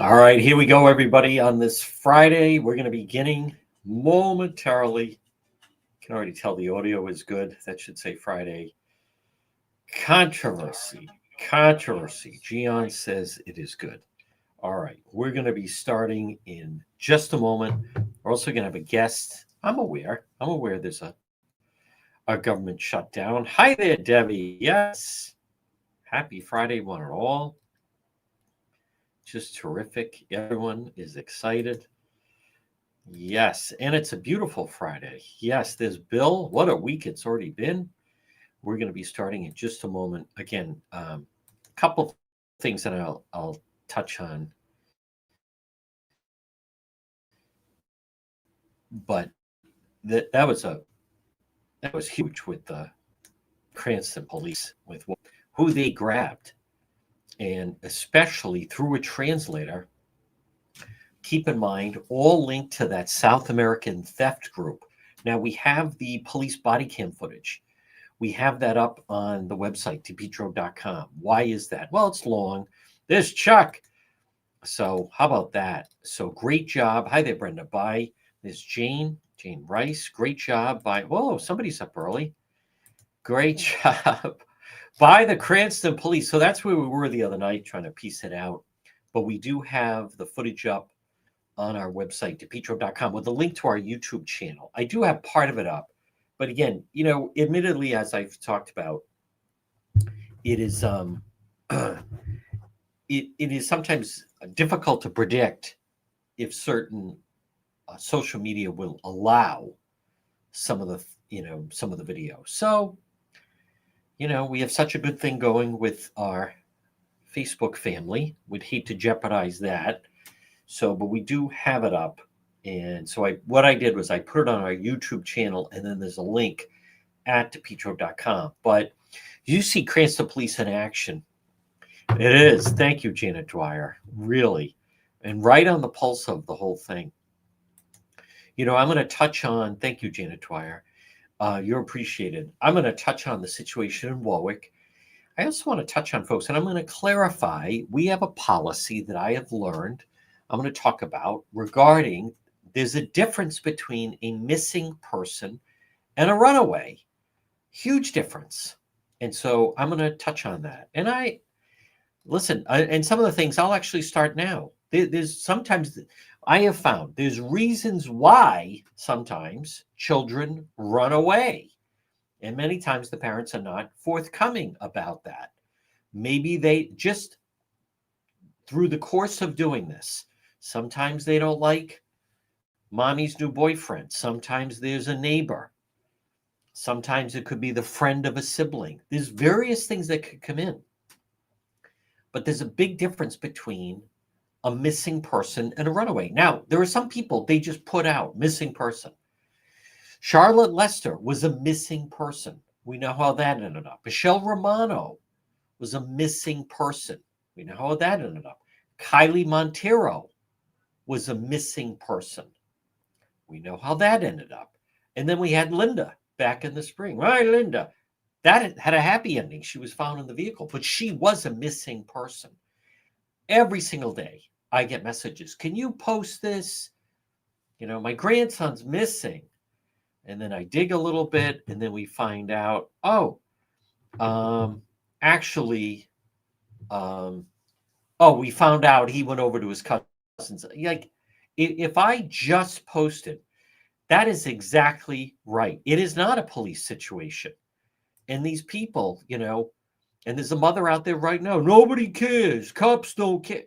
All right, here we go, everybody. On this Friday, we're going to be beginning momentarily. Can already tell the audio is good. That should say Friday. Controversy. Controversy. Gian says it is good. All right, we're going to be starting in just a moment. We're also going to have a guest. I'm aware there's a government shutdown. Hi there, Debbie. Yes. Happy Friday, one and all. Just terrific. Everyone is excited. Yes, and it's a beautiful Friday. Yes, there's Bill. What a week it's already been. We're going to be starting in just a moment. Again, a couple things that I'll touch on, but that was huge with the Cranston police with who they grabbed, and especially through a translator. Keep in mind, all linked to that South American theft group. Now we have the police body cam footage. We have that up on the website, depetro.com. Why is that? Well, it's long. There's Chuck. So how about that? So great job. Hi there, Brenda. Bye. There's Jane Rice. Great job. By whoa, somebody's up early. Great job. By the Cranston police. So that's where we were the other night trying to piece it out. But we do have the footage up on our website, depetro.com, with a link to our YouTube channel. I do have part of it up. But again, admittedly, as I've talked about, it is it is sometimes difficult to predict if certain social media will allow some of the video. So we have such a good thing going with our Facebook family. Would hate to jeopardize that. So, but we do have it up. And so what I did was I put it on our YouTube channel, and then there's a link at depetro.com. But you see Cranston Police in action. It is. Thank you, Janet Dwyer. Really. And right on the pulse of the whole thing. I'm going to touch on, thank you, Janet Dwyer. You're appreciated. I'm going to touch on the situation in Warwick. I also want to touch on, folks, and I'm going to clarify, we have a policy that I have learned I'm going to talk about regarding there's a difference between a missing person and a runaway. Huge difference. And so I'm going to touch on that. And and some of the things I'll actually start now. There's sometimes I have found there's reasons why sometimes children run away. And many times the parents are not forthcoming about that. Maybe they just, through the course of doing this, sometimes they don't like mommy's new boyfriend. Sometimes there's a neighbor. Sometimes it could be the friend of a sibling. There's various things that could come in. But there's a big difference between a missing person and a runaway. Now, there are some people, they just put out missing person. Charlotte Lester was a missing person. We know how that ended up. Michelle Romano was a missing person. We know how that ended up. Kylie Montero was a missing person. We know how that ended up. And then we had Linda back in the spring. Right, Linda. That had a happy ending. She was found in the vehicle, but she was a missing person. Every single day, I get messages. Can you post this? My grandson's missing. And then I dig a little bit, and then we find out, actually, we found out he went over to his cousin's. Like, if I just posted, that is exactly right. It is not a police situation. And these people, and there's a mother out there right now, nobody cares. Cops don't care.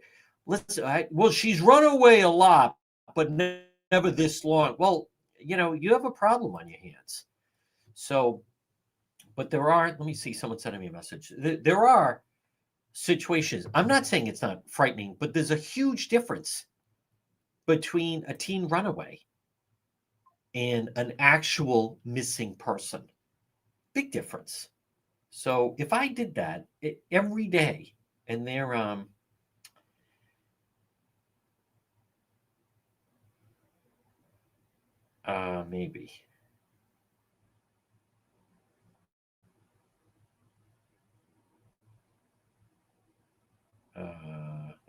Listen, well, she's run away a lot, but never this long. Well, you have a problem on your hands. So, but let me see, someone sending me a message. There are situations. I'm not saying it's not frightening, but there's a huge difference between a teen runaway and an actual missing person. Big difference. So if I did that every day, and they're maybe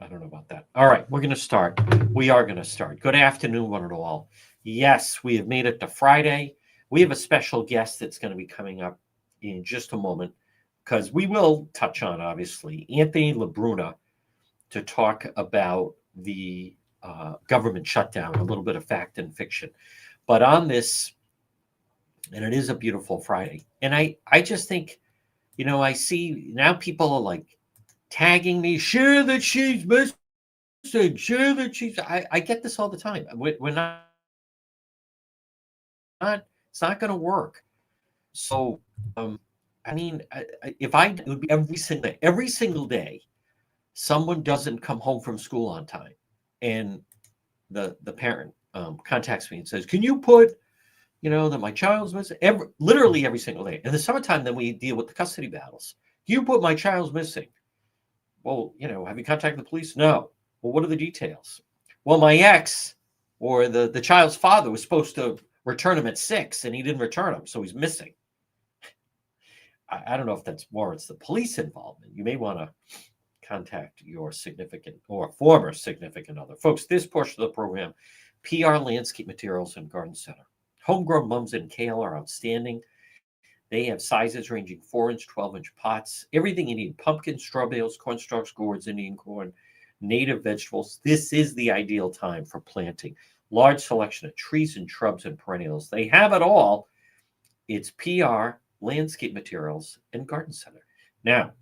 I don't know about that. All right, we're going to start. We are going to start. Good afternoon, one and all. Yes, we have made it to Friday. We have a special guest that's going to be coming up in just a moment because we will touch on, obviously, Anthony LaBruna to talk about the government shutdown, a little bit of fact and fiction. But on this, and it is a beautiful Friday, and I just think, I see now people are like tagging me, share that she's missing, share that she's. I get this all the time. We're not. It's not going to work. So, if it would be every single day, someone doesn't come home from school on time, and the parent contacts me and says, "Can you put, that my child's missing?" Literally every single day. In the summertime, then we deal with the custody battles. You put my child's missing. Well, have you contacted the police? No. Well, what are the details? Well, my ex or the child's father was supposed to return him at 6 and he didn't return him, so he's missing. I don't know if that warrants the police involvement. You may want to contact your significant or former significant other. Folks, this portion of the program, PR Landscape Materials and Garden Center. Homegrown mums and kale are outstanding. They have sizes ranging 4-inch, 12-inch pots, everything you need: pumpkins, straw bales, cornstalks, gourds, Indian corn, native vegetables. This is the ideal time for planting. Large selection of trees and shrubs and perennials. They have it all. It's PR, Landscape Materials, and Garden Center. Now,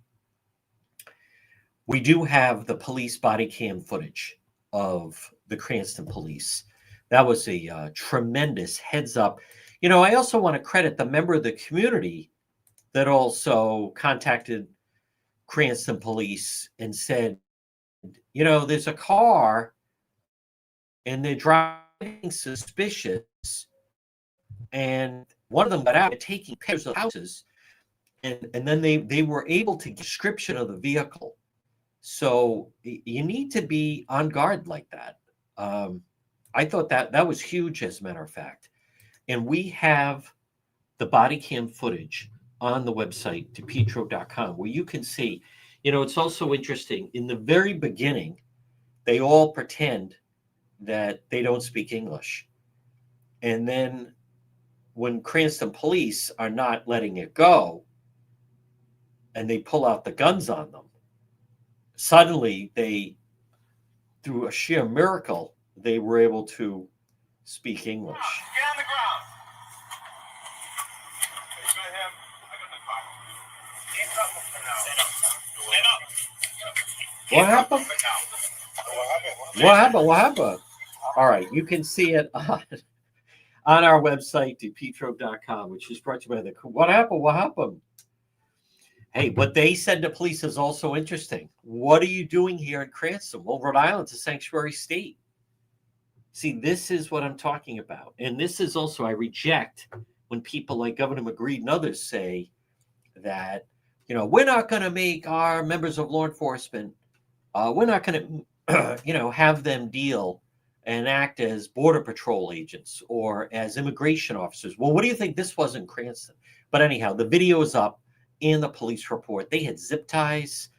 we do have the police body cam footage of the Cranston police. That was a tremendous heads up. I also want to credit the member of the community that also contacted Cranston police and said, there's a car and they're driving suspicious. And one of them got out taking pictures of houses. And then they were able to get a description of the vehicle. So you need to be on guard like that. I thought that was huge, as a matter of fact. And we have the body cam footage on the website, depetro.com, where you can see, it's also interesting. In the very beginning, they all pretend that they don't speak English. And then when Cranston police are not letting it go and they pull out the guns on them, suddenly through a sheer miracle, they were able to speak English. Get on the ground. What happened? What happened? All right, you can see it on our website, depetro.com, which is brought to you by the... What happened? Hey, what they said to police is also interesting. What are you doing here in Cranston? Well, Rhode Island's a sanctuary state. See, this is what I'm talking about. And this is also, I reject when people like Governor McGreed and others say that, we're not going to make our members of law enforcement, we're not going to, have them deal and act as border patrol agents or as immigration officers. Well, what do you think this was in Cranston? But anyhow, the video is up in the police report. They had zip ties.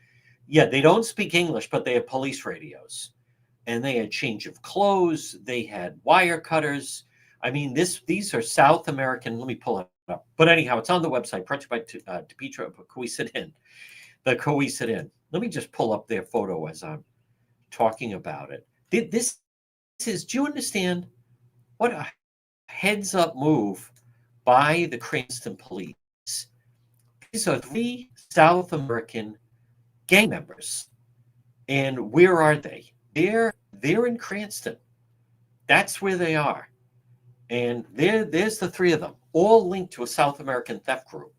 Yeah, they don't speak English, but they have police radios. And they had change of clothes. They had wire cutters. I mean, these are South American. Let me pull it up. But anyhow, it's on the website, brought to you by DePetro, the Coesit Inn. Let me just pull up their photo as I'm talking about it. This is, do you understand what a heads up move by the Cranston police? These are 3 South American gang members. And where are they? They're in Cranston. That's where they are. And there's the 3 of them, all linked to a South American theft group.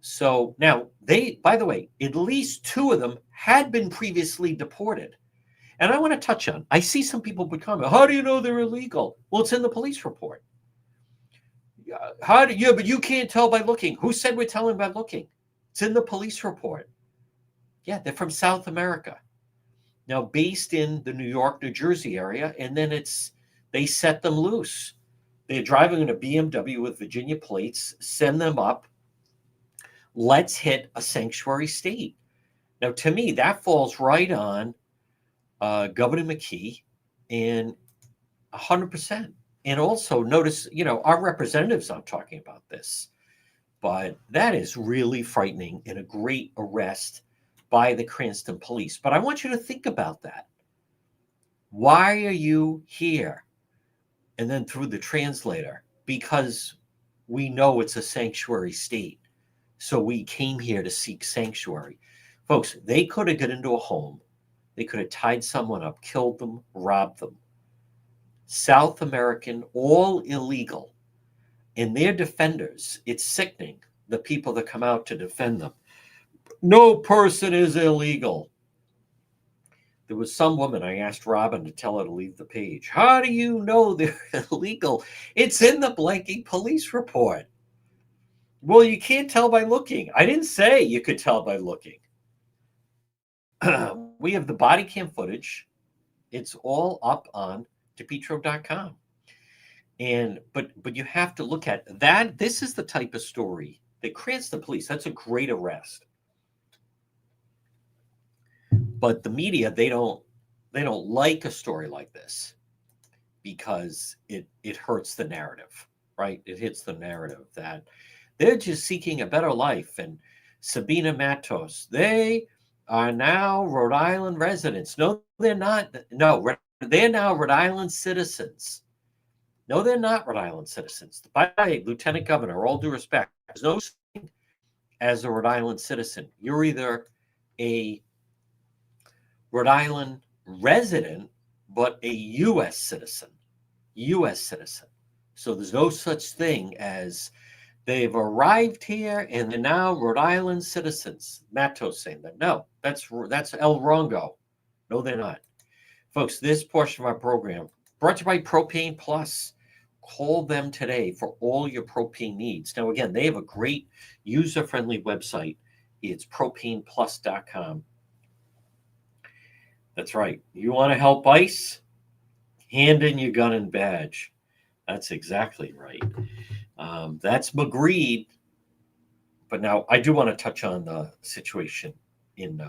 So now by the way, at least 2 of them had been previously deported. And I want to touch on, I see some people would comment, how do you know they're illegal? Well, it's in the police report. But you can't tell by looking. Who said we're telling by looking? It's in the police report. Yeah, they're from South America. Now based in the New York, New Jersey area, and then they set them loose. They're driving in a BMW with Virginia plates, send them up. Let's hit a sanctuary state. Now, to me, that falls right on Governor McKee, and 100%. And also notice, our representatives aren't talking about this, but that is really frightening and a great arrest by the Cranston police. But I want you to think about that. Why are you here? And then through the translator, because we know it's a sanctuary state. So we came here to seek sanctuary. Folks, they could have got into a home. They could have tied someone up, killed them, robbed them. South American, all illegal. And their defenders, it's sickening, the people that come out to defend them. No person is illegal. There was some woman, I asked Robin to tell her to leave the page. How do you know they're illegal? It's in the blanking police report. Well, you can't tell by looking. I didn't say you could tell by looking. We have the body cam footage. It's all up on DePietro.com. But you have to look at that. This is the type of story that Cranston police, that's a great arrest. But the media, they don't like a story like this because it hurts the narrative, right? It hits the narrative that they're just seeking a better life. And Sabina Matos, they are now Rhode Island residents. No, they're not. No, they're now Rhode Island citizens. No, they're not Rhode Island citizens. By the way, Lieutenant Governor, all due respect, there's no such thing as a Rhode Island citizen. You're either a Rhode Island resident, but a U.S. citizen. U.S. citizen. So there's no such thing as they've arrived here and they're now Rhode Island citizens. Matos saying that. No, that's El Rongo. No, they're not. Folks, this portion of our program brought to you by Propane Plus. Call them today for all your propane needs. Now, again, they have a great user-friendly website. It's propaneplus.com. That's right. You want to help ICE? Hand in your gun and badge. That's exactly right. That's McGreed. But now I do want to touch on the situation in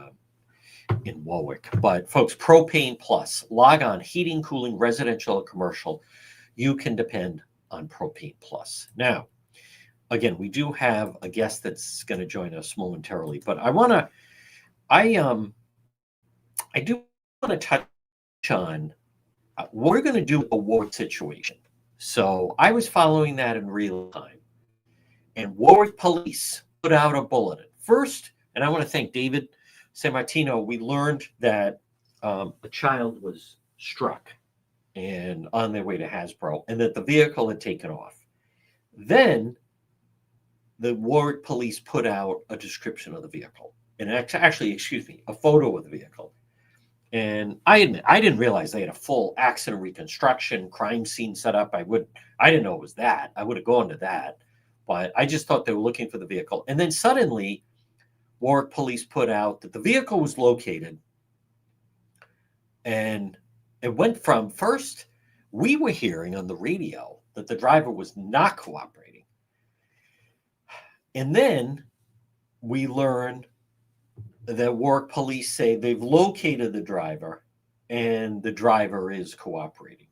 Warwick. But folks, Propane Plus. Log on, heating, cooling, residential, and commercial. You can depend on Propane Plus. Now, again, we do have a guest that's going to join us momentarily, but I do want to touch on what we're going to do with the Warwick situation. So I was following that in real time, and Warwick police put out a bulletin first, and I want to thank David San Martino. We learned that a child was struck and on their way to Hasbro, and that the vehicle had taken off. Then the Warwick police put out a description of the vehicle, and actually, a photo of the vehicle. And I admit, I didn't realize they had a full accident reconstruction, crime scene set up. I didn't know it was that. I would have gone to that, but I just thought they were looking for the vehicle. And then suddenly, Warwick police put out that the vehicle was located, and it went from first, we were hearing on the radio that the driver was not cooperating. And then we learned that Warwick police say they've located the driver and the driver is cooperating.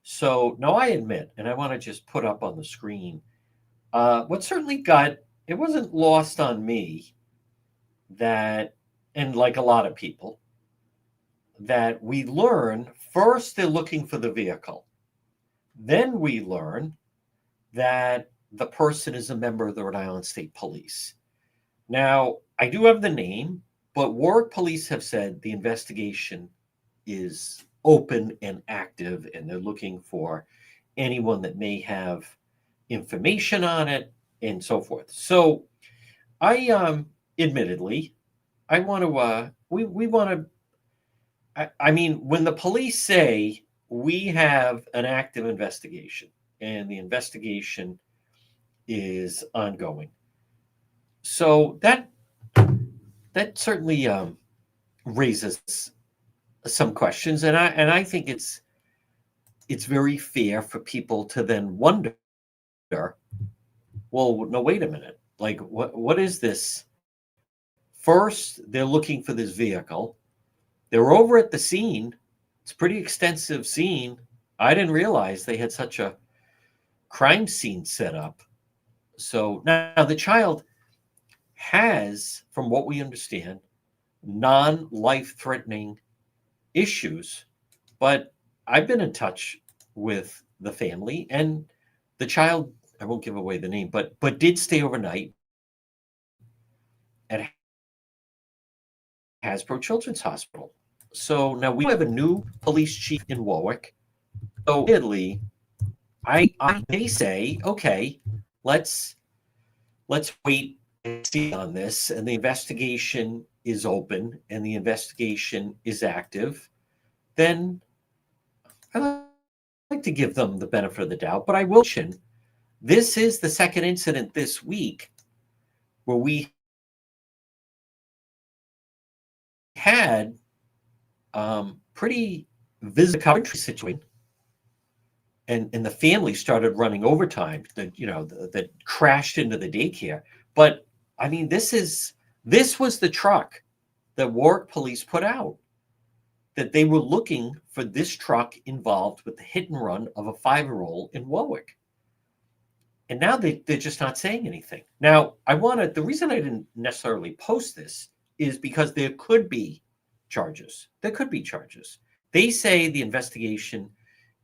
So now I admit, and I want to just put up on the screen, what certainly it wasn't lost on me that, and like a lot of people, that we learn first they're looking for the vehicle. Then we learn that the person is a member of the Rhode Island State Police. Now, I do have the name, but Warwick police have said the investigation is open and active, and they're looking for anyone that may have information on it and so forth. So I admittedly, I want to, we want to, I mean, when the police say we have an active investigation and the investigation is ongoing, so that certainly raises some questions, and I think it's very fair for people to then wonder, well, no, wait a minute, like what is this? First, they're looking for this vehicle. They're over at the scene It's a pretty extensive scene. I didn't realize they had such a crime scene set up. So now the child has, from what we understand, non life threatening issues. But I've been in touch with the family, and the child, I won't give away the name, but did stay overnight at Hasbro Children's Hospital. So now we have a new police chief in Warwick. So admittedly, I may say, okay, let's let's wait and see on this. And the investigation is open and the investigation is active. Then I like to give them the benefit of the doubt. But I will mention this is the second incident this week where we had pretty visible country situation, and the family started running overtime that that crashed into the daycare. But I mean, this was the truck that Warwick police put out, that they were looking for this truck involved with the hit and run of a 5-year-old in Warwick. And now they're just not saying anything. Now, the reason I didn't necessarily post this is because there could be charges. There could be charges. They say the investigation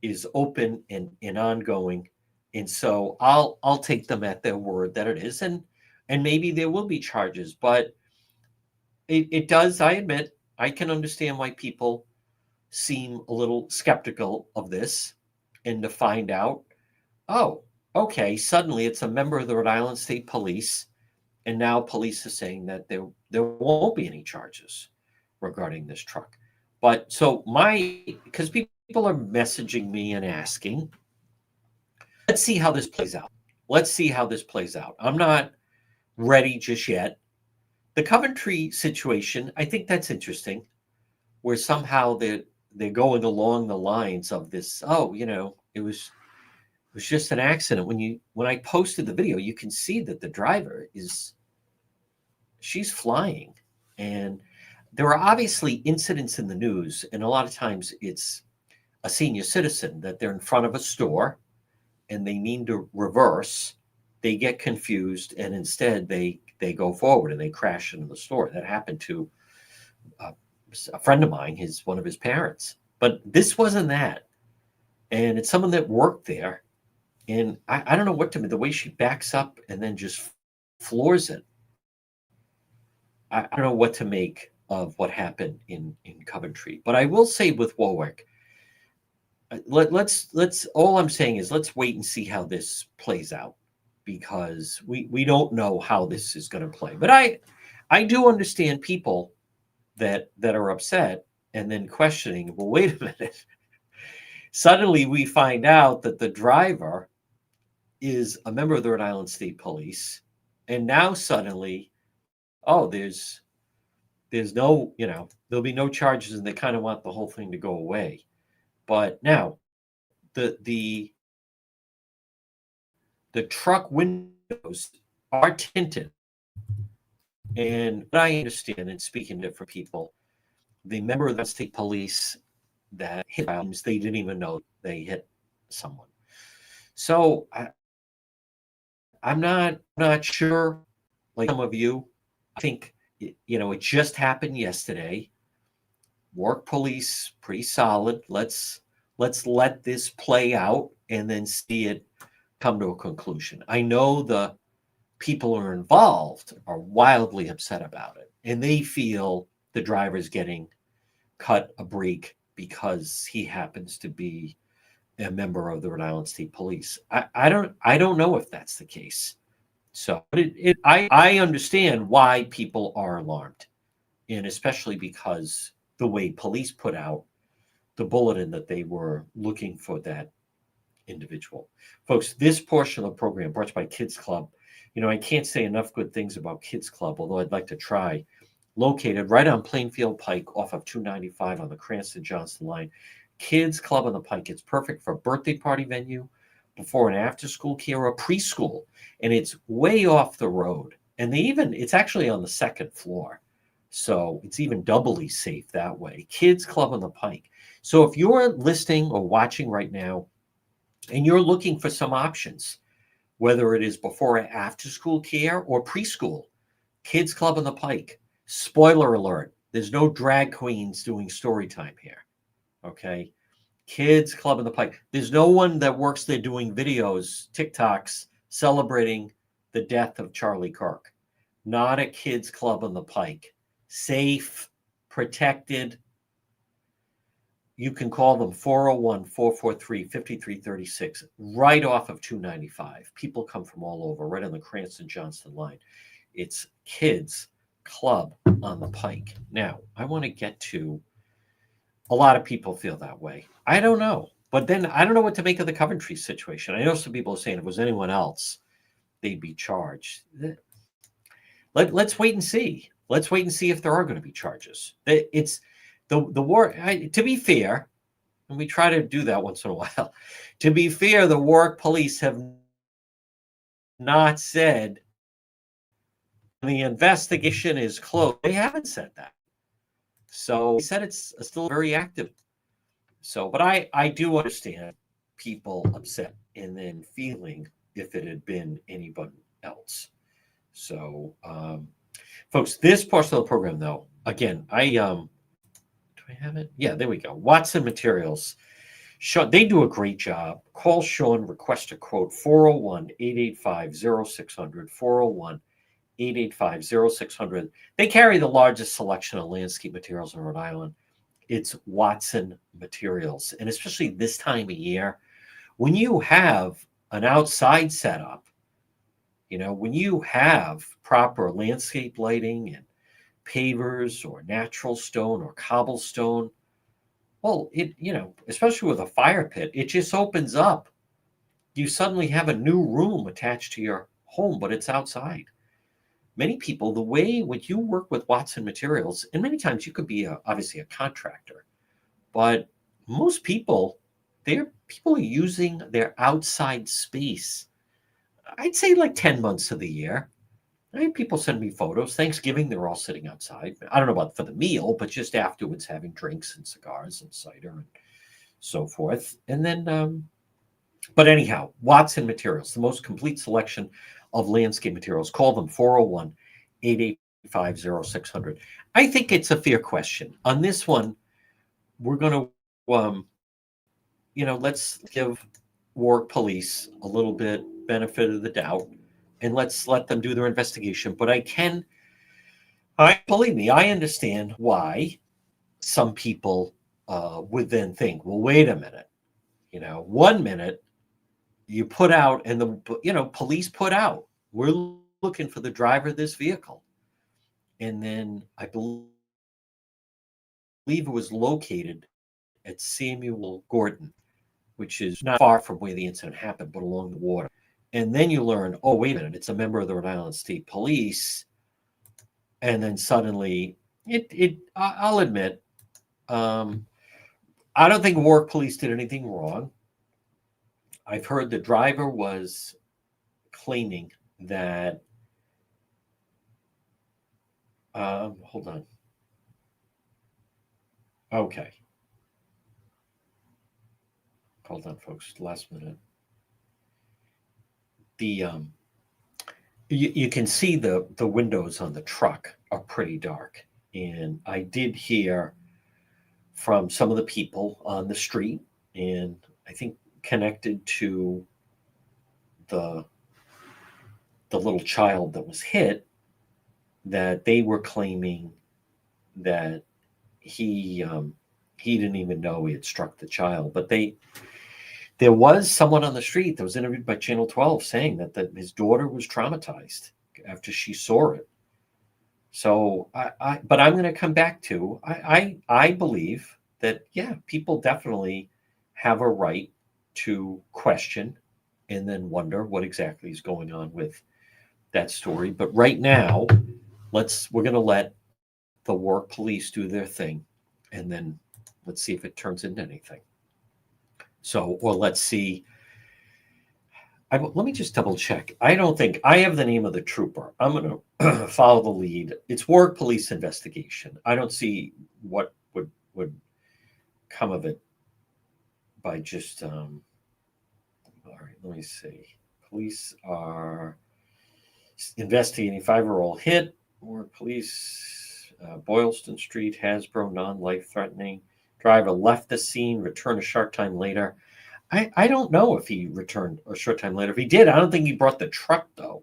is open and ongoing. And so I'll take them at their word that it is. And maybe there will be charges. But it does, I admit, I can understand why people seem a little skeptical of this, and to find out, oh, okay, suddenly it's a member of the Rhode Island State Police, and now police are saying that there won't be any charges regarding this truck. But so because people are messaging me and asking, let's see how this plays out. Let's see how this plays out. I'm not ready just yet. The Coventry situation, I think that's interesting, where somehow they're going along the lines of this. Oh, it was just an accident. When I posted the video, you can see that the driver she's flying, and there are obviously incidents in the news, and a lot of times it's a senior citizen that they're in front of a store and they mean to reverse. They get confused, and instead they go forward and they crash into the store. That happened to a friend of mine, one of his parents. But this wasn't that. And it's someone that worked there. And I don't know what to mean. The way she backs up and then just floors it. I don't know what to make of what happened in Coventry. But I will say with Warwick, let's all I'm saying is let's wait and see how this plays out, because we don't know how this is going to play. But I do understand people that are upset and then questioning, well, wait a minute. Suddenly we find out that the driver is a member of the Rhode Island State Police. And now suddenly, oh, there's no, there'll be no charges, and they kind of want the whole thing to go away. But now the truck windows are tinted. And I understand, and speaking to different people, the member of the state police that hit them, they didn't even know they hit someone. So I'm not sure, like some of you. I think it just happened yesterday. Warwick police, pretty solid. Let's let this play out and then see it come to a conclusion. I know the people who are involved are wildly upset about it, and they feel the driver's getting cut a break because he happens to be a member of the Rhode Island State Police. I don't know if that's the case. So I understand why people are alarmed, and especially because the way police put out the bulletin that they were looking for that individual. Folks, this portion of the program brought to you by Kids Club. I can't say enough good things about Kids Club, although I'd like to try. Located right on Plainfield Pike off of 295 on the Cranston Johnson line. Kids Club on the Pike. It's perfect for a birthday party venue, before and after school care, or preschool. And it's way off the road. And it's actually on the second floor. So it's even doubly safe that way. Kids Club on the Pike. So if you're listening or watching right now and you're looking for some options, whether it is before or after school care or preschool, Kids Club on the Pike. Spoiler alert, there's no drag queens doing story time here. Okay. Kids Club on the Pike. There's no one that works there doing videos, TikToks, celebrating the death of Charlie Kirk. Not a Kids Club on the Pike. Safe, protected. You can call them 401-443-5336, right off of 295. People come from all over, right on the Cranston-Johnston line. It's Kids Club on the Pike. Now, I want to get to, a lot of people feel that way. I don't know. But then I don't know what to make of the Coventry situation. I know some people are saying if it was anyone else, they'd be charged. Let's wait and see. Let's wait and see if there are going to be charges. It's the war. To be fair, and we try to do that once in a while. To be fair, the Warwick police have not said the investigation is closed. They haven't said that. So they said it's still very active. So, but I do understand people upset and then feeling if it had been anybody else. So, folks, this portion of the program, though, again, do I have it? Yeah, there we go. Watson Materials. Sean, they do a great job. Call Sean, request a quote, 401-885-0600, 401-885-0600. They carry the largest selection of landscape materials in Rhode Island. It's Watson Materials. And especially this time of year, when you have an outside setup, when you have proper landscape lighting and pavers or natural stone or cobblestone, well, especially with a fire pit, it just opens up. You suddenly have a new room attached to your home, but it's outside. Many people, the way when you work with Watson Materials, and many times you could be obviously a contractor, but most people, people are using their outside space, I'd say like 10 months of the year. I mean, people send me photos. Thanksgiving, they're all sitting outside. I don't know about for the meal, but just afterwards having drinks and cigars and cider and so forth. And then, but anyhow, Watson Materials, the most complete selection of landscape materials. Call them 401-885-0600. I think it's a fair question. On this one, we're going to, let's give Warwick Police a little bit benefit of the doubt, and let's let them do their investigation. But believe me, I understand why some people would then think, well, wait a minute, 1 minute you put out and police put out, we're looking for the driver of this vehicle. And then I believe it was located at Samuel Gordon, which is not far from where the incident happened, but along the water. And then you learn, oh, wait a minute, it's a member of the Rhode Island State Police. And then suddenly, I'll admit, I don't think Warwick Police did anything wrong. I've heard the driver was claiming that, hold on. Okay. Hold on, folks, last minute. You can see the windows on the truck are pretty dark. And I did hear from some of the people on the street, and I think connected to the little child that was hit, that they were claiming that he didn't even know he had struck the child. But there was someone on the street that was interviewed by Channel 12 saying that his daughter was traumatized after she saw it. So but I'm going to come back to, I believe that, yeah, people definitely have a right to question and then wonder what exactly is going on with that story. But right now, we're going to let the Warwick Police do their thing, and then let's see if it turns into anything. So, or let's see Let me just double check. I don't think I have the name of the trooper. I'm going to follow the lead. It's Warwick Police Investigation. I don't see what would come of it by just. All right, let me see. Police are investigating 5-year-old hit. Warwick Police, Boylston Street, Hasbro, non-life threatening. Driver left the scene, returned a short time later. I don't know if he returned a short time later. If he did, I don't think he brought the truck, though.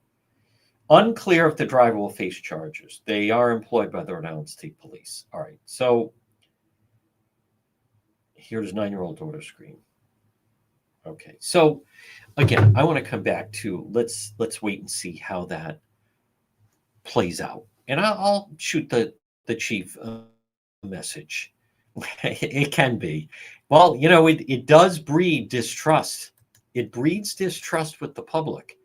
Unclear if the driver will face charges. They are employed by the Rhode Island State Police. All right, so here's 9-year-old daughter screen. Okay, so again, I want to come back to let's wait and see how that plays out, and I'll shoot the chief a message. It can be. Well, it does breed distrust. It breeds distrust with the public.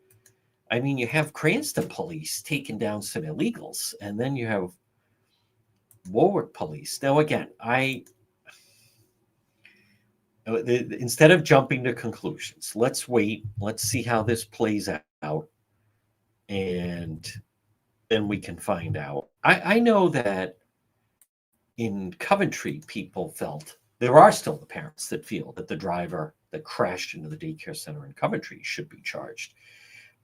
I mean, you have Cranston police taking down some illegals, and then you have Warwick police. Now, again, instead of jumping to conclusions, let's wait. Let's see how this plays out, and then we can find out. I know that in Coventry, people felt there are still the parents that feel that the driver that crashed into the daycare center in Coventry should be charged.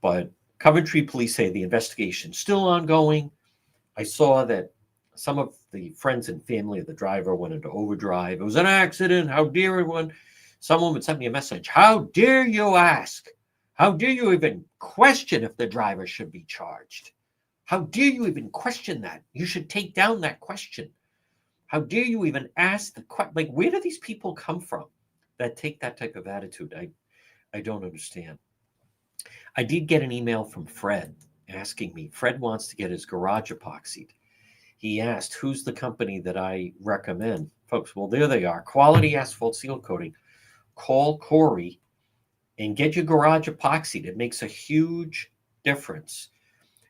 But Coventry police say the investigation is still ongoing. I saw that some of the friends and family of the driver went into overdrive. It was an accident. How dare everyone? Someone would send me a message. How dare you ask? How dare you even question if the driver should be charged? How dare you even question that? You should take down that question. How dare you even ask the question? Like, where do these people come from that take that type of attitude? I don't understand. I did get an email from Fred asking me. Fred wants to get his garage epoxied. He asked, who's the company that I recommend? Folks, well, there they are. Quality Asphalt Seal Coating. Call Corey and get your garage epoxied. It makes a huge difference.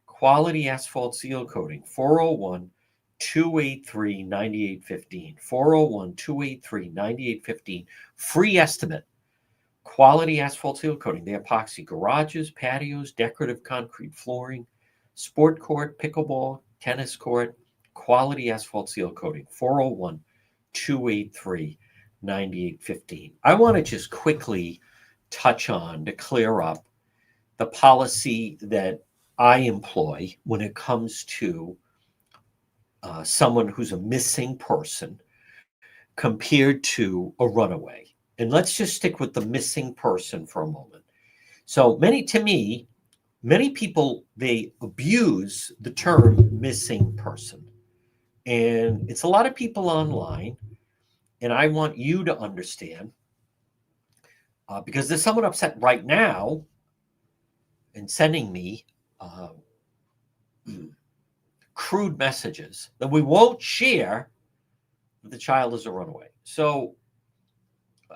Quality Asphalt Seal Coating, 401-283-9815. 401-283-9815. Free estimate. Quality Asphalt Seal Coating. They epoxy garages, patios, decorative concrete flooring, sport court, pickleball, tennis court. Quality Asphalt Seal Coating. 401-283-9815. I want to just quickly touch on to clear up the policy that I employ when it comes to someone who's a missing person compared to a runaway. And let's just stick with the missing person for a moment. So many people, they abuse the term missing person. And it's a lot of people online. And I want you to understand, because there's someone upset right now and sending me crude messages that we won't share that the child is a runaway. So,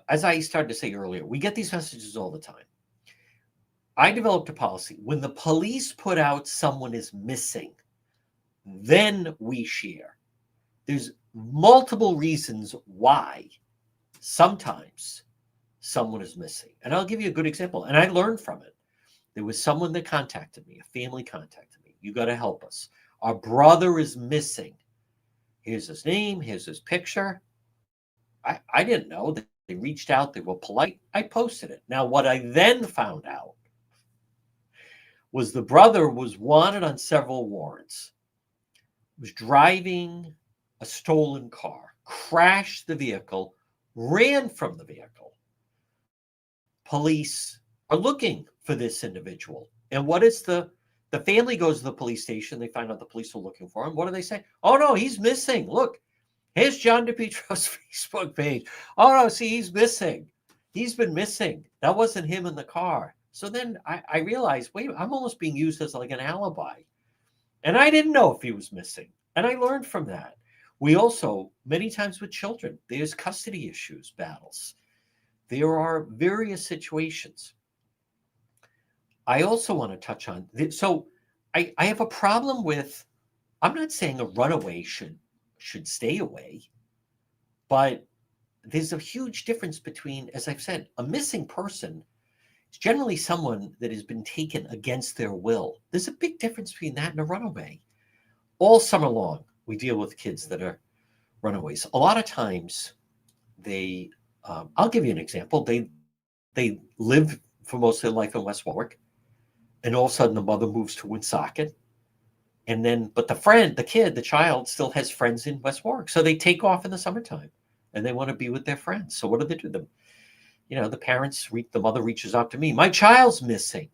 as I started to say earlier, we get these messages all the time. I developed a policy. When the police put out someone is missing, then we share. There's multiple reasons why sometimes someone is missing. And I'll give you a good example. And I learned from it. There was someone that contacted me, a family contacted me. You got to help us. Our brother is missing. Here's his name. Here's his picture. I didn't know. They reached out. They were polite. I posted it. Now, what I then found out was the brother was wanted on several warrants, was driving a stolen car, crashed the vehicle, ran from the vehicle. Police are looking for this individual. And what is the family goes to the police station. They find out the police are looking for him. What do they say? Oh, no, he's missing. Look, here's John DePietro's Facebook page. Oh, no, see, he's missing. He's been missing. That wasn't him in the car. So then I realized, wait, I'm almost being used as like an alibi. And I didn't know if he was missing. And I learned from that. We also, many times with children, there's custody issues, battles. There are various situations. I also want to touch on, so I have a problem with, I'm not saying a runaway should stay away, but there's a huge difference between, as I've said, a missing person It's generally someone that has been taken against their will. There's a big difference between that and a runaway. All summer long, we deal with kids that are runaways. A lot of times, I'll give you an example. They live for most of their life in West Warwick, and all of a sudden the mother moves to Woonsocket, and then but the child still has friends in West Warwick, so they take off in the summertime, and they want to be with their friends. So what do they do? The mother reaches out to me. My child's missing.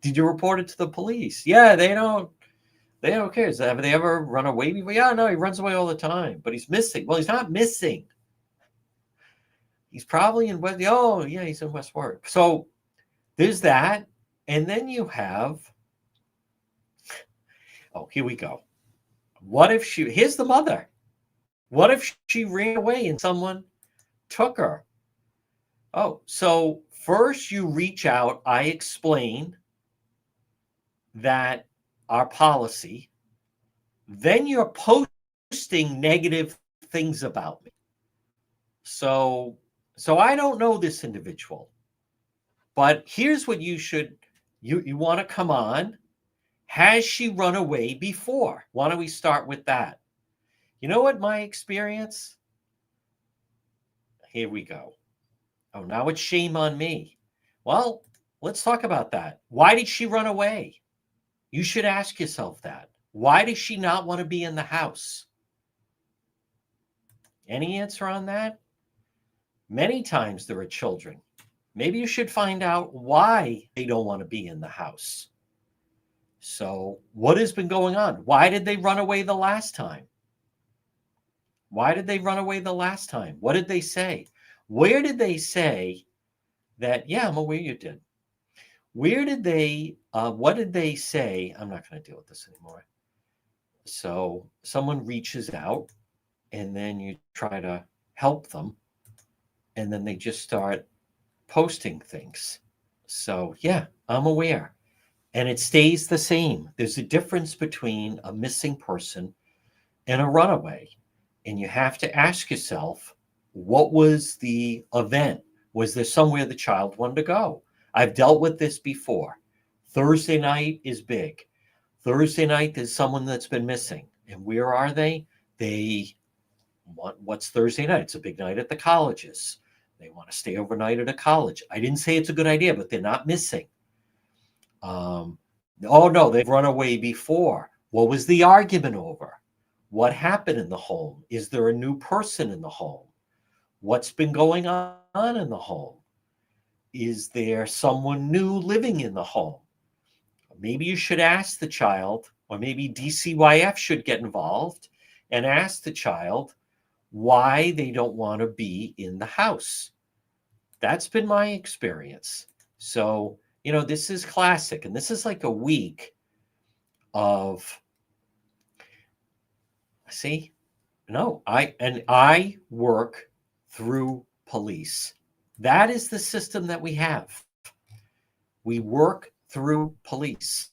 Did you report it to the police? Yeah, they don't care. Have they ever run away before? Yeah, no, he runs away all the time, but he's missing. Well, he's not missing. He's probably in West. Oh, yeah, he's in West Warwick. So there's that. And then you have, here we go. Here's the mother. What if she ran away and someone took her? Oh, so first you reach out. I explain that our policy. Then you're posting negative things about me. So I don't know this individual, but here's what you want to come on. Has she run away before? Why don't we start with that? You know what my experience? Here we go. Oh, now it's shame on me. Well, let's talk about that. Why did she run away? You should ask yourself that. Why does she not want to be in the house? Any answer on that? Many times there are children. Maybe you should find out why they don't want to be in the house. So what has been going on? Why did they run away the last time? Why did they run away the last time? What did they say? Where did they say that, yeah, I'm aware you did? Where did they, what did they say? I'm not going to deal with this anymore. So someone reaches out and then you try to help them. And then they just start posting things. So yeah, I'm aware. And it stays the same. There's a difference between a missing person and a runaway. And you have to ask yourself, what was the event? Was there somewhere the child wanted to go? I've dealt with this before. Thursday night is big. Thursday night, there's someone that's been missing. And where are they? What's Thursday night? It's a big night at the colleges. They want to stay overnight at a college. I didn't say it's a good idea, but they're not missing. Oh, no, they've run away before. What was the argument over? What happened in the home? Is there a new person in the home? What's been going on in the home? Is there someone new living in the home? Maybe you should ask the child, or maybe DCYF should get involved and ask the child why they don't want to be in the house. That's been my experience. So, this is classic. And this is like a week of, I work through police. That is the system that we have. We work through police.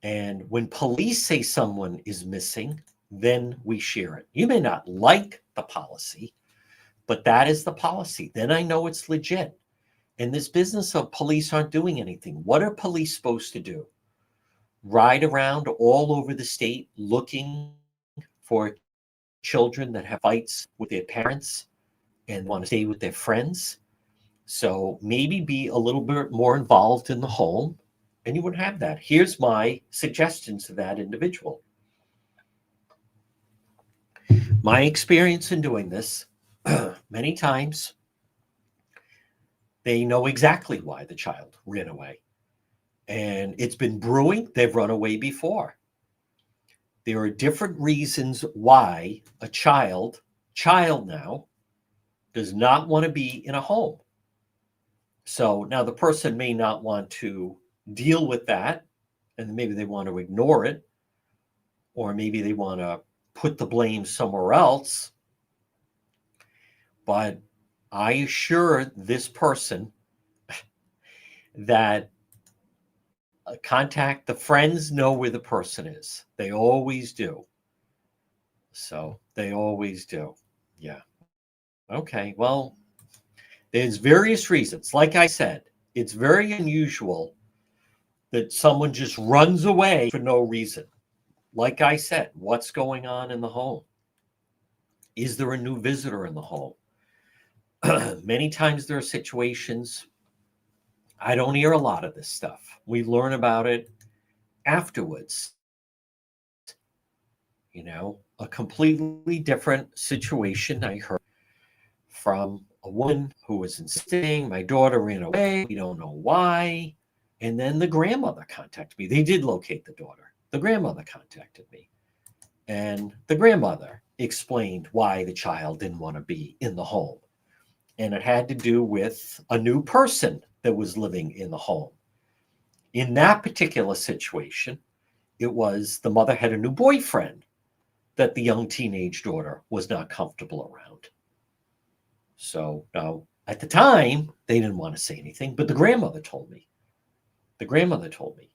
And when police say someone is missing, then we share it. You may not like the policy, but that is the policy. Then I know it's legit. And this business of police aren't doing anything. What are police supposed to do? Ride around all over the state looking for children that have fights with their parents and want to stay with their friends? So maybe be a little bit more involved in the home, and you wouldn't have that. Here's my suggestion to that individual. My experience in doing this, many times, they know exactly why the child ran away. And it's been brewing. They've run away before. There are different reasons why a child now, does not want to be in a home. So now the person may not want to deal with that, and maybe they want to ignore it, or maybe they want to put the blame somewhere else. But I assure this person that contact the friends, know where the person is. They always do. So they always do. Yeah. Okay. Well, There's various reasons. Like I said, it's very unusual that someone just runs away for no reason. Like I said, what's going on in the home? Is there a new visitor in the home? Many times there are situations, I don't hear a lot of this stuff. We learn about it afterwards. You know, a completely different situation I heard from a woman who was insisting my daughter ran away. We don't know why. And then the grandmother contacted me. They did locate the daughter. The grandmother contacted me. And the grandmother explained why the child didn't want to be in the home. And it had to do with a new person that was living in the home. In that particular situation, it was the mother had a new boyfriend that the young teenage daughter was not comfortable around. So now, at the time, they didn't want to say anything, but the grandmother told me. The grandmother told me.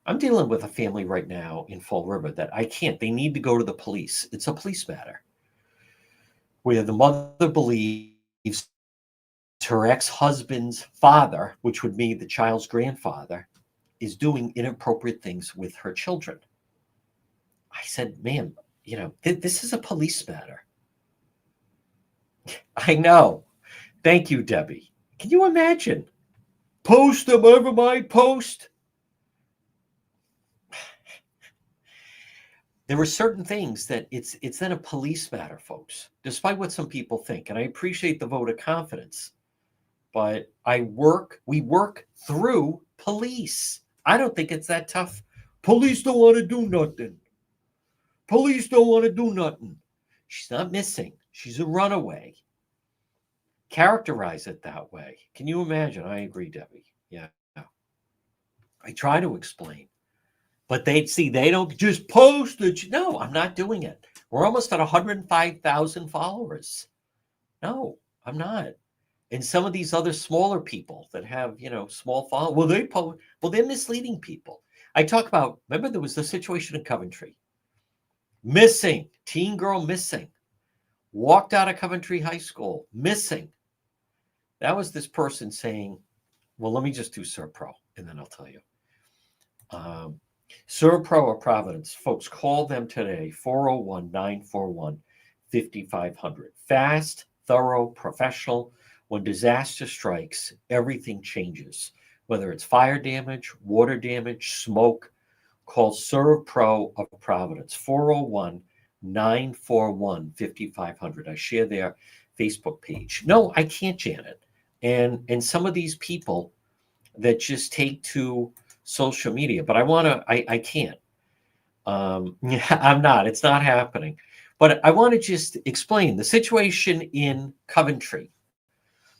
I'm dealing with a family right now in Fall River that I can't. They need to go to the police. It's a police matter where the mother believes her ex-husband's father, which would be the child's grandfather, is doing inappropriate things with her children. I said, ma'am, you know, this is a police matter. I know. Thank you, Debbie. Can you imagine? Post them over my post. There are certain things that it's then a police matter, folks, despite what some people think. And I appreciate the vote of confidence. But we work through police. I don't think it's that tough. Police don't want to do nothing. Police don't want to do nothing. She's not missing. She's a runaway. Characterize it that way. Can you imagine? I agree, Debbie. Yeah. I try to explain. But they don't just post it. No, I'm not doing it. We're almost at 105,000 followers. No, I'm not. And some of these other smaller people that have, you know, small followers, they're misleading people. I talk about, remember there was the situation in Coventry. Missing, teen girl missing. Walked out of Coventry High School, missing. That was this person saying, well, let me just do Serpro, and then I'll tell you. Serpro or Providence, folks, call them today, 401-941-5500. Fast, thorough, professional. When disaster strikes, everything changes. Whether it's fire damage, water damage, smoke, call Serpro of Providence, 401-941-5500. I share their Facebook page. No, I can't, Janet. And some of these people that just take to social media, but I can't. I'm not. It's not happening. But I want to just explain the situation in Coventry.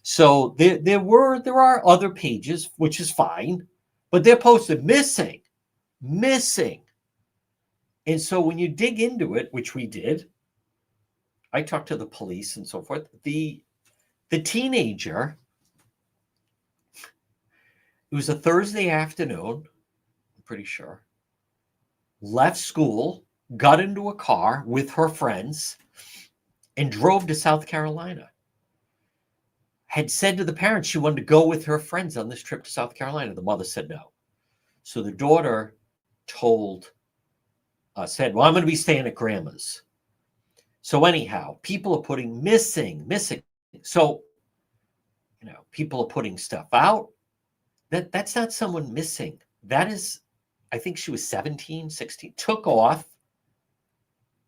So there are other pages, which is fine, but they're posted missing. And so when you dig into it, which we did, I talked to the police and so forth. The teenager, it was a Thursday afternoon, I'm pretty sure, left school, got into a car with her friends, and drove to South Carolina. Had said to the parents she wanted to go with her friends on this trip to South Carolina. The mother said no. So the daughter said, well, I'm going to be staying at grandma's. So anyhow, people are putting missing. So, you know, people are putting stuff out. That's not someone missing. That is, I think she was 17, 16, took off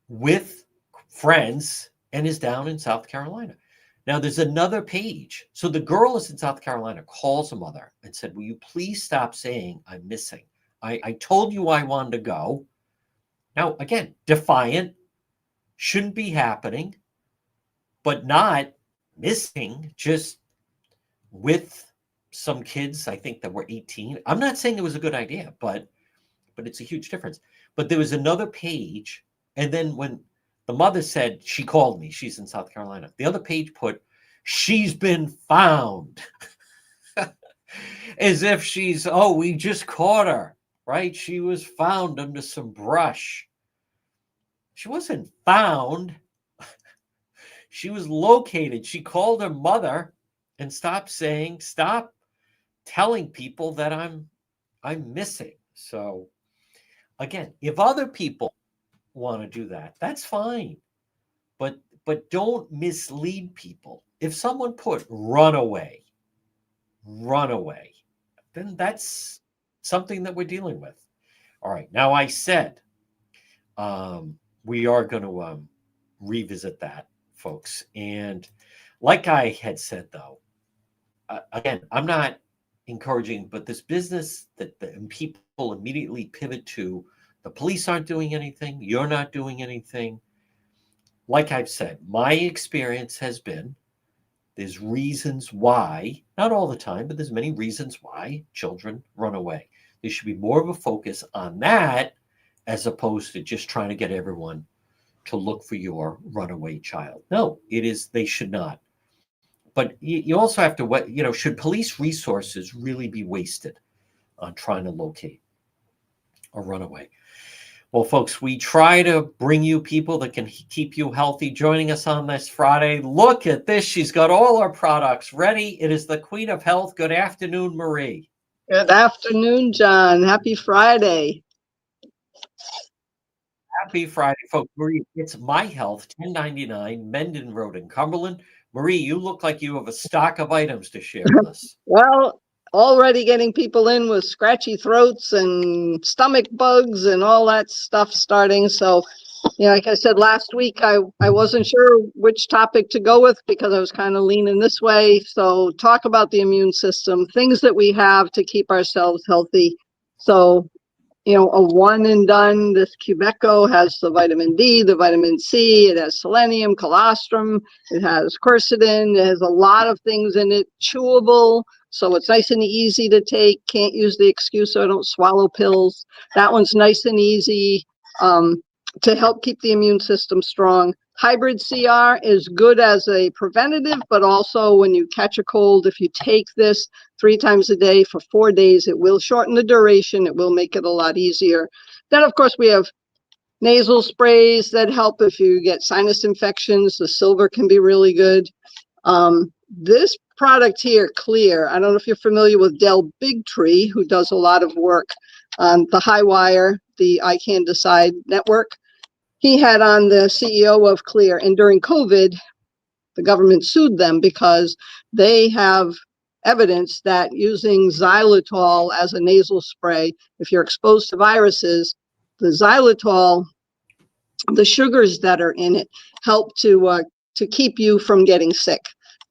with friends and is down in South Carolina. Now, there's another page. So the girl is in South Carolina, calls a mother and said, will you please stop saying I'm missing? I told you I wanted to go. Now, again, defiant, shouldn't be happening, but not missing, just with some kids, I think that were 18. I'm not saying it was a good idea, but it's a huge difference. But there was another page, and then when the mother said, she called me, she's in South Carolina, the other page put, she's been found. As if we just caught her, right? She was found under some brush. She wasn't found. She was located. She called her mother and stop telling people that I'm missing. So again, if other people want to do that, that's fine. But don't mislead people. If someone put run away, then that's something that we're dealing with. All right. Now I said we are going to revisit that, folks. And like I had said, though, again, I'm not encouraging, but this business that people immediately pivot to, the police aren't doing anything, you're not doing anything. Like I've said, my experience has been there's reasons why, not all the time, but there's many reasons why children run away. There should be more of a focus on that as opposed to just trying to get everyone to look for your runaway child. No, they should not. But you also have to, should police resources really be wasted on trying to locate a runaway? Well, folks, we try to bring you people that can keep you healthy. Joining us on this Friday, look at this. She's got all our products ready. It is the Queen of Health. Good afternoon, Marie. Good afternoon, John. Happy Friday. Happy Friday, folks. Marie, it's My Health, 1099 Mendon Road in Cumberland. Marie, you look like you have a stock of items to share with us. Well, already getting people in with scratchy throats and stomach bugs and all that stuff starting. So, like I said last week, I wasn't sure which topic to go with because I was kind of leaning this way. So talk about the immune system, things that we have to keep ourselves healthy. So, a one and done, this Quebeco has the vitamin D, the vitamin C, it has selenium, colostrum, it has quercetin, it has a lot of things in it, chewable, so it's nice and easy to take. Can't use the excuse so I don't swallow pills. That one's nice and easy to help keep the immune system strong. Hybrid CR is good as a preventative, but also when you catch a cold, if you take this 3 times a day for 4 days, it will shorten the duration. It will make it a lot easier. Then, of course, we have nasal sprays that help if you get sinus infections. The silver can be really good. This product here, Clear, I don't know if you're familiar with Del Bigtree, who does a lot of work on the High Wire, the I Can Decide network. He had on the CEO of Clear, and during COVID, the government sued them because they have evidence that using xylitol as a nasal spray, if you're exposed to viruses, the xylitol, the sugars that are in it, help to keep you from getting sick.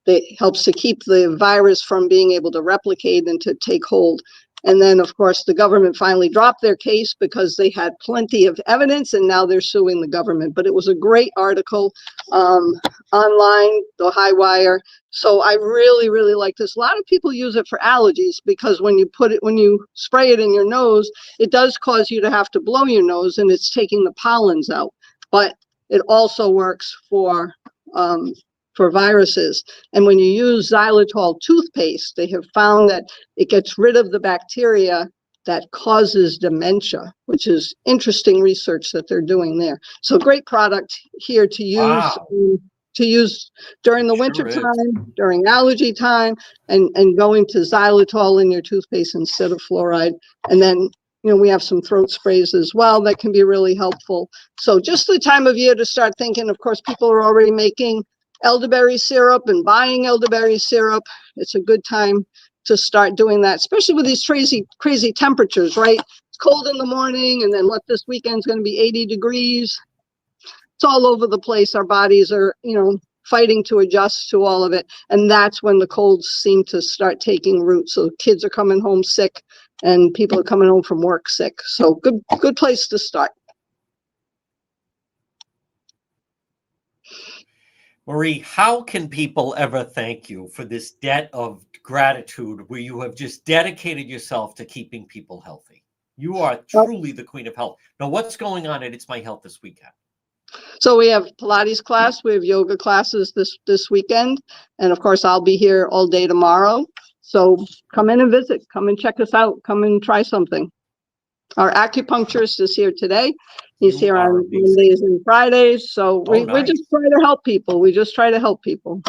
It helps to keep the virus from being able to replicate and to take hold. And then, of course, the government finally dropped their case because they had plenty of evidence, and now they're suing the government. But it was a great article online, the High Wire. So I really, really like this. A lot of people use it for allergies because when you spray it in your nose, it does cause you to have to blow your nose, and it's taking the pollens out. But it also works for viruses. And when you use xylitol toothpaste, they have found that it gets rid of the bacteria that causes dementia, which is interesting research that they're doing there. So great product here to use. Wow. To use during the winter time, during allergy time, and going to xylitol in your toothpaste instead of fluoride. And then, we have some throat sprays as well that can be really helpful. So just the time of year to start thinking. Of course, people are already making elderberry syrup and buying elderberry syrup. It's a good time to start doing that, especially with these crazy temperatures, right? It's cold in the morning, and then this weekend's going to be 80 degrees. It's all over the place. Our bodies are, fighting to adjust to all of it. And that's when the colds seem to start taking root. So kids are coming home sick and people are coming home from work sick. So good place to start. Marie, how can people ever thank you for this debt of gratitude where you have just dedicated yourself to keeping people healthy? You are truly the Queen of Health. Now, what's going on at It's My Health this weekend? So we have Pilates class, we have yoga classes this weekend, and of course I'll be here all day tomorrow. So come in and visit, come and check us out, come and try something. Our acupuncturist is here today. He's here on Mondays and Fridays. So we just try to help people. We just try to help people.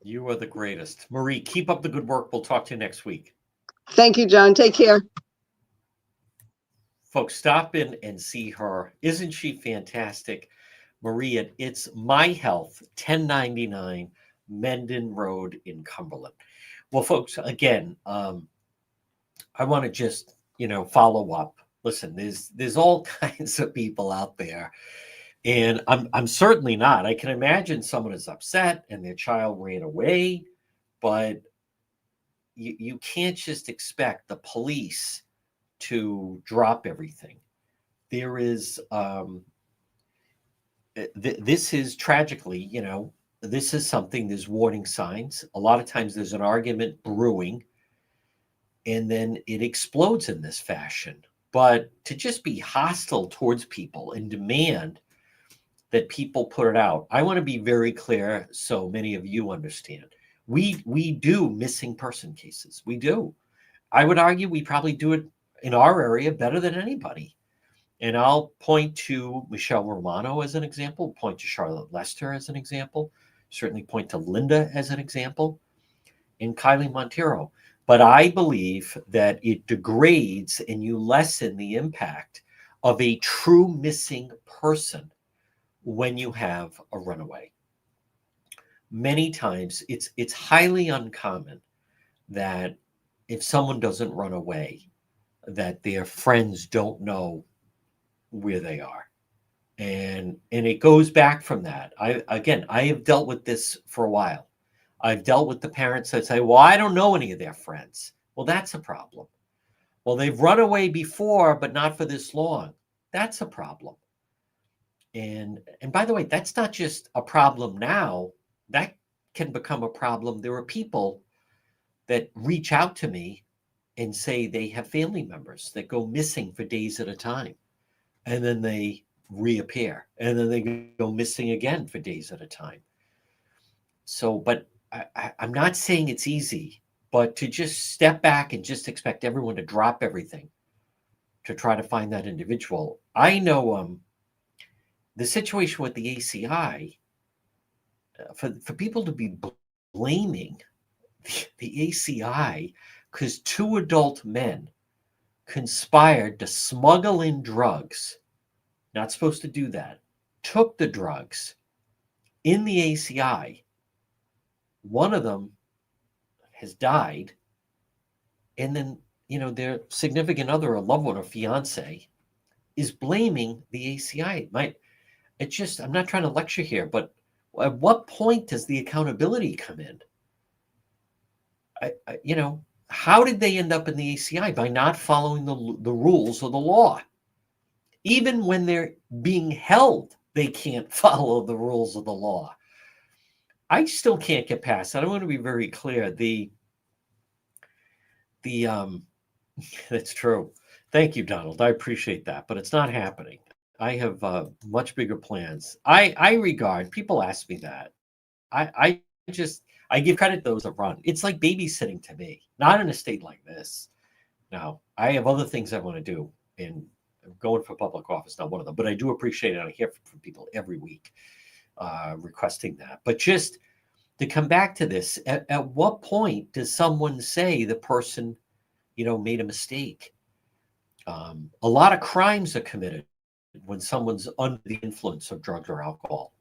You are the greatest. Marie, keep up the good work. We'll talk to you next week. Thank you, John. Take care. Folks, stop in and see her. Isn't she fantastic? Marie at It's My Health, 1099 Mendon Road in Cumberland. Well, folks, again, I want to just, follow up. Listen, there's all kinds of people out there, and I'm certainly not. I can imagine someone is upset and their child ran away, but you can't just expect the police to drop everything. There is this is tragically, this is something, there's warning signs. A lot of times there's an argument brewing and then it explodes in this fashion. But to just be hostile towards people and demand that people put it out, I want to be very clear so many of you understand. We do missing person cases. We do. I would argue we probably do it in our area better than anybody. And I'll point to Michelle Romano as an example, point to Charlotte Lester as an example, certainly point to Linda as an example, and Kylie Montero. But I believe that it degrades and you lessen the impact of a true missing person when you have a runaway. Many times it's highly uncommon that if someone doesn't run away, that their friends don't know where they are. And it goes back from that. I have dealt with this for a while. I've dealt with the parents that say, well, I don't know any of their friends. Well, that's a problem. Well, they've run away before, but not for this long. That's a problem. And by the way, that's not just a problem now. That can become a problem. There are people that reach out to me and say they have family members that go missing for days at a time. And then they reappear. And then they go missing again for days at a time. So, but I'm not saying it's easy, but to just step back and just expect everyone to drop everything to try to find that individual. I know the situation with the ACI, for people to be blaming the ACI because two adult men conspired to smuggle in drugs, not supposed to do that, took the drugs in the ACI. One of them has died, and then, their significant other, a loved one, or fiance, is blaming the ACI. I'm not trying to lecture here, but at what point does the accountability come in? How did they end up in the ACI? By not following the rules of the law. Even when they're being held, they can't follow the rules of the law. I still can't get past that. I want to be very clear. That's true. Thank you, Donald. I appreciate that, but it's not happening. I have much bigger plans. I regard, people ask me that. I give credit to those that run. It's like babysitting to me, not in a state like this. Now, I have other things I want to do, and going for public office, not one of them, but I do appreciate it. I hear from people every week requesting that. But just to come back to this, at what point does someone say the person, made a mistake? A lot of crimes are committed when someone's under the influence of drugs or alcohol.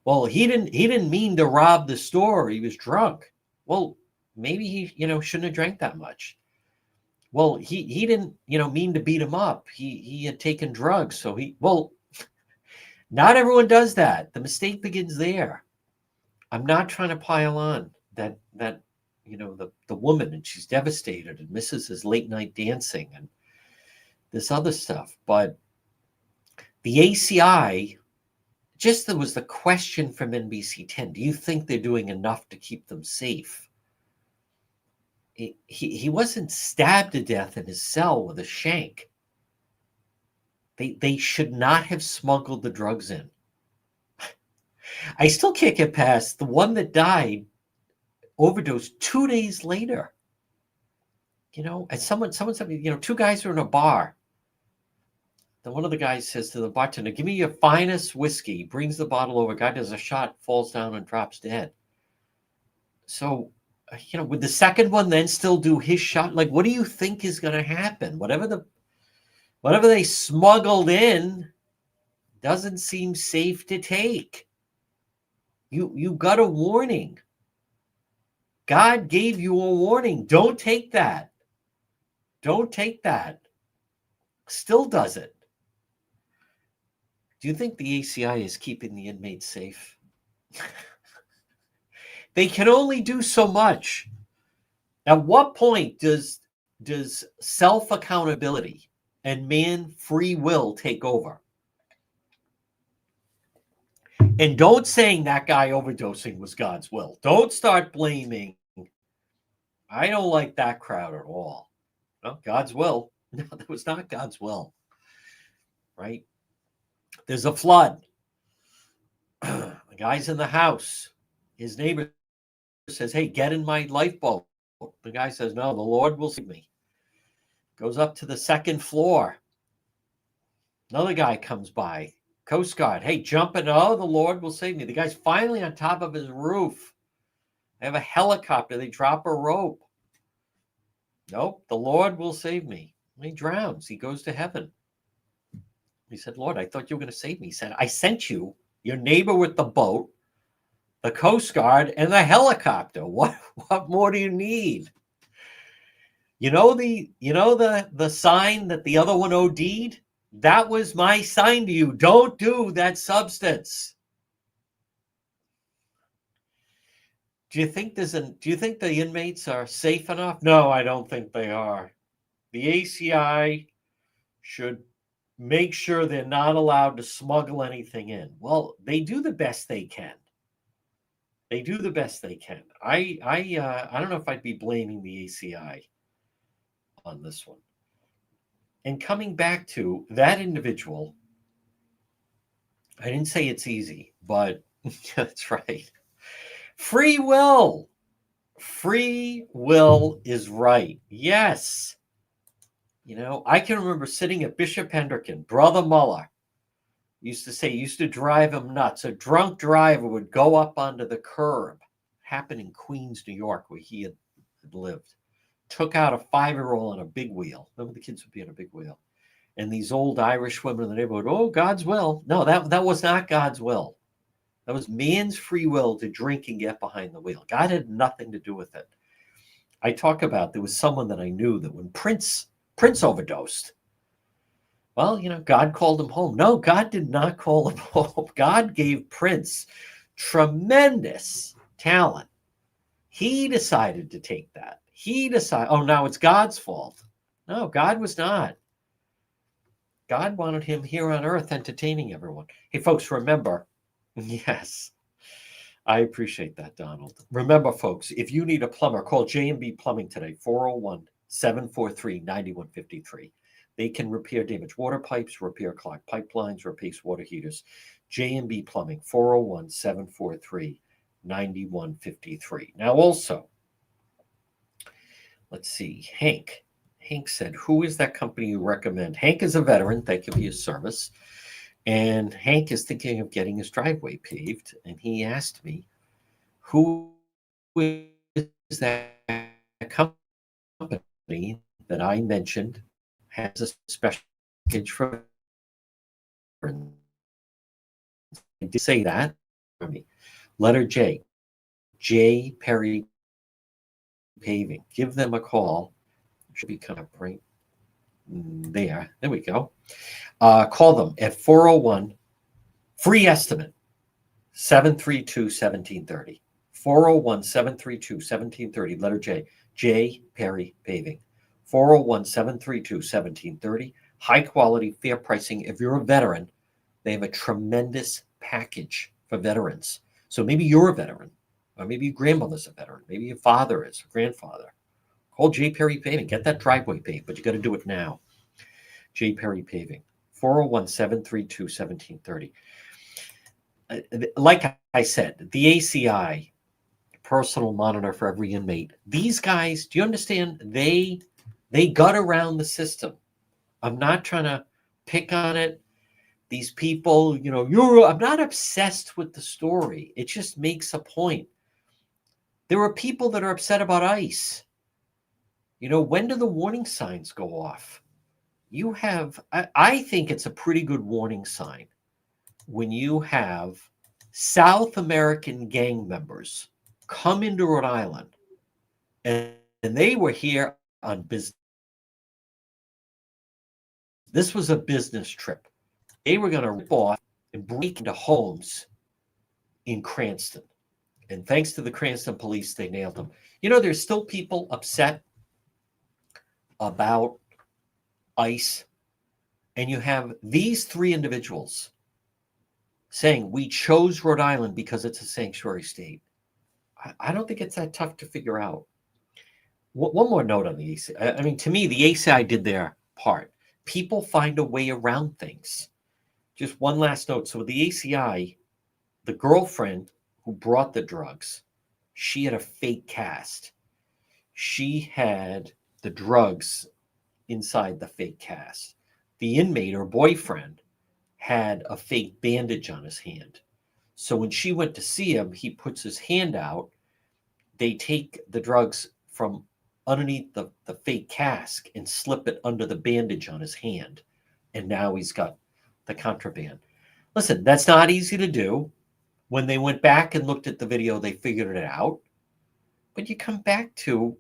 Well, he didn't mean to rob the store. He was drunk. Well, maybe he, shouldn't have drank that much. Well, he didn't, mean to beat him up. He had taken drugs. So not everyone does that. The mistake begins there. I'm not trying to pile on that the woman, and she's devastated and misses his late night dancing and this other stuff. But the ACI, there was the question from NBC 10. Do you think they're doing enough to keep them safe? He wasn't stabbed to death in his cell with a shank. They should not have smuggled the drugs in. I still can't get past the one that died, overdosed 2 days later. And someone said, two guys are in a bar. Then one of the guys says to the bartender, give me your finest whiskey. He brings the bottle over. Guy does a shot, falls down and drops dead. So, would the second one then still do his shot? Like, what do you think is going to happen? Whatever they smuggled in doesn't seem safe to take. You got a warning. God gave you a warning. Don't take that. Don't take that. Still does it. Do you think the ACI is keeping the inmates safe? They can only do so much. At what point does self-accountability and man free will take over? And don't saying that guy overdosing was God's will. Don't start blaming. I don't like that crowd at all. No, God's will. No, that was not God's will. Right? There's a flood. The guy's in the house. His neighbor says, hey, get in my lifeboat. The guy says, no, the Lord will save me. Goes up to the second floor. Another guy comes by. Coast Guard, hey, jump in. Oh, the Lord will save me. The guy's finally on top of his roof. They have a helicopter. They drop a rope. Nope, the Lord will save me. He drowns. He goes to heaven. He said, Lord, I thought you were going to save me. He said, I sent you, your neighbor with the boat, the Coast Guard, and the helicopter. What more do you need? You know the sign that the other one OD'd? That was my sign to you. Don't do that substance. Do you think the inmates are safe enough? No, I don't think they are. The ACI should make sure they're not allowed to smuggle anything in. Well, they do the best they can. They do the best they can. I don't know if I'd be blaming the ACI on this one. And coming back to that individual, I didn't say it's easy, but that's right. Free will. Free will is right. Yes. I can remember sitting at Bishop Hendricken, Brother Muller used to drive him nuts. A drunk driver would go up onto the curb. Happened in Queens, New York, where he had lived. Took out a 5-year-old on a big wheel. Remember, the kids would be on a big wheel. And these old Irish women in the neighborhood, oh, God's will. No, that was not God's will. That was man's free will to drink and get behind the wheel. God had nothing to do with it. I talk about, there was someone that I knew that when Prince overdosed, well, God called him home. No, God did not call him home. God gave Prince tremendous talent. He decided to take that. Now it's God's fault. No, God was not. God wanted him here on earth entertaining everyone. Hey, folks, remember, yes, I appreciate that, Donald. Remember, folks, if you need a plumber, call J&B Plumbing today, 401-743-9153. They can repair damaged water pipes, repair clogged pipelines, replace water heaters. J&B Plumbing, 401-743-9153. Now, also, let's see, Hank. Hank said, who is that company you recommend? Hank is a veteran. Thank you for your service. And Hank is thinking of getting his driveway paved. And he asked me, who is that company that I mentioned has a special package for veterans? I did say that for me. Letter J Perry Paving. Give them a call. Should be coming up right there. There we go. Call them at 401, free estimate, 732-1730. 401-732-1730, letter J Perry Paving. 401-732-1730. High quality, fair pricing. If you're a veteran, they have a tremendous package for veterans. So maybe you're a veteran, or maybe your grandmother's a veteran, maybe your father is, or grandfather. Call J. Perry Paving. Get that driveway paved, but you got to do it now. J. Perry Paving, 401-732-1730. Like I said, the ACI, personal monitor for every inmate. These guys, do you understand? They got around the system. I'm not trying to pick on it. These people, I'm not obsessed with the story. It just makes a point. There are people that are upset about ICE. You know, when do the warning signs go off? You have, I think it's a pretty good warning sign when you have South American gang members come into Rhode Island and they were here on business. This was a business trip. They were going to rip off and break into homes in Cranston. And thanks to the Cranston police, they nailed them. You know, there's still people upset about ICE. And you have these three individuals saying, we chose Rhode Island because it's a sanctuary state. I don't think it's that tough to figure out. One more note on the ACI. I mean, to me, the ACI did their part. People find a way around things. Just one last note. So with the ACI, the girlfriend who brought the drugs, she had a fake cast. She had the drugs inside the fake cast. The inmate or boyfriend had a fake bandage on his hand. So when she went to see him, he puts his hand out. They take the drugs from underneath the fake cask and slip it under the bandage on his hand. And now he's got the contraband. Listen, that's not easy to do. When they went back and looked at the video, they figured it out. But you come back to,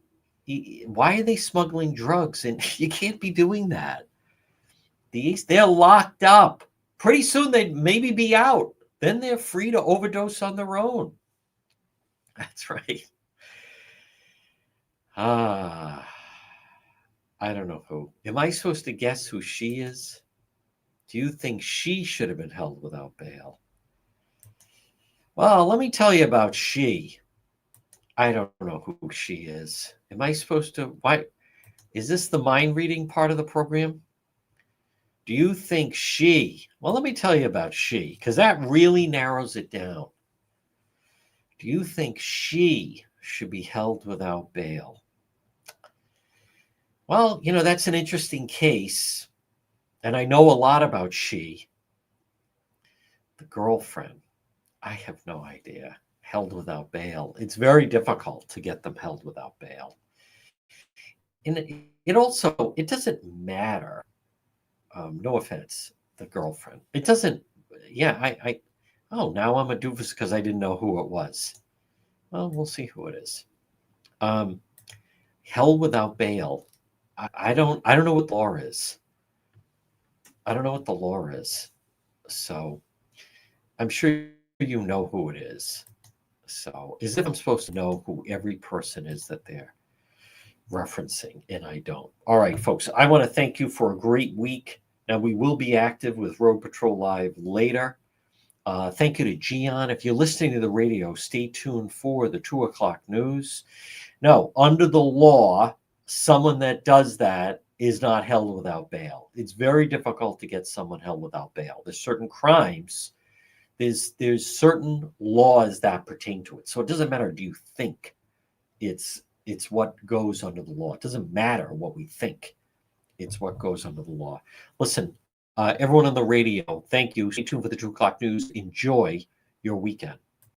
why are they smuggling drugs? And you can't be doing that. They're locked up. Pretty soon they'd maybe be out. Then they're free to overdose on their own. That's right. I don't know who. Am I supposed to guess who she is? Do you think she should have been held without bail? Well, let me tell you about she. I don't know who she is. Am I supposed to? Why? Is this the mind reading part of the program? Do you think she? Well, let me tell you about she, because that really narrows it down. Do you think she should be held without bail? Well, you know, that's an interesting case. And I know a lot about she. The girlfriend, I have no idea. Held without bail. It's very difficult to get them held without bail. And it doesn't matter. No offense, the girlfriend. It doesn't, yeah, now I'm a doofus because I didn't know who it was. Well, we'll see who it is. Held without bail. I don't know what the law is. I don't know what the law is. So I'm sure you know who it is. So as if I'm supposed to know who every person is that they're referencing, and I don't. All right, folks, I want to thank you for a great week. Now, we will be active with Road Patrol Live later. Thank you to Gian. If you're listening to the radio, stay tuned for the 2 o'clock news. No, under the law, someone that does that is not held without bail. It's very difficult to get someone held without bail. There's certain crimes. There's certain laws that pertain to it. So it doesn't matter, do you think it's what goes under the law. It doesn't matter what we think. It's what goes under the law. Listen, everyone on the radio, thank you. Stay tuned for the 2 o'clock news. Enjoy your weekend.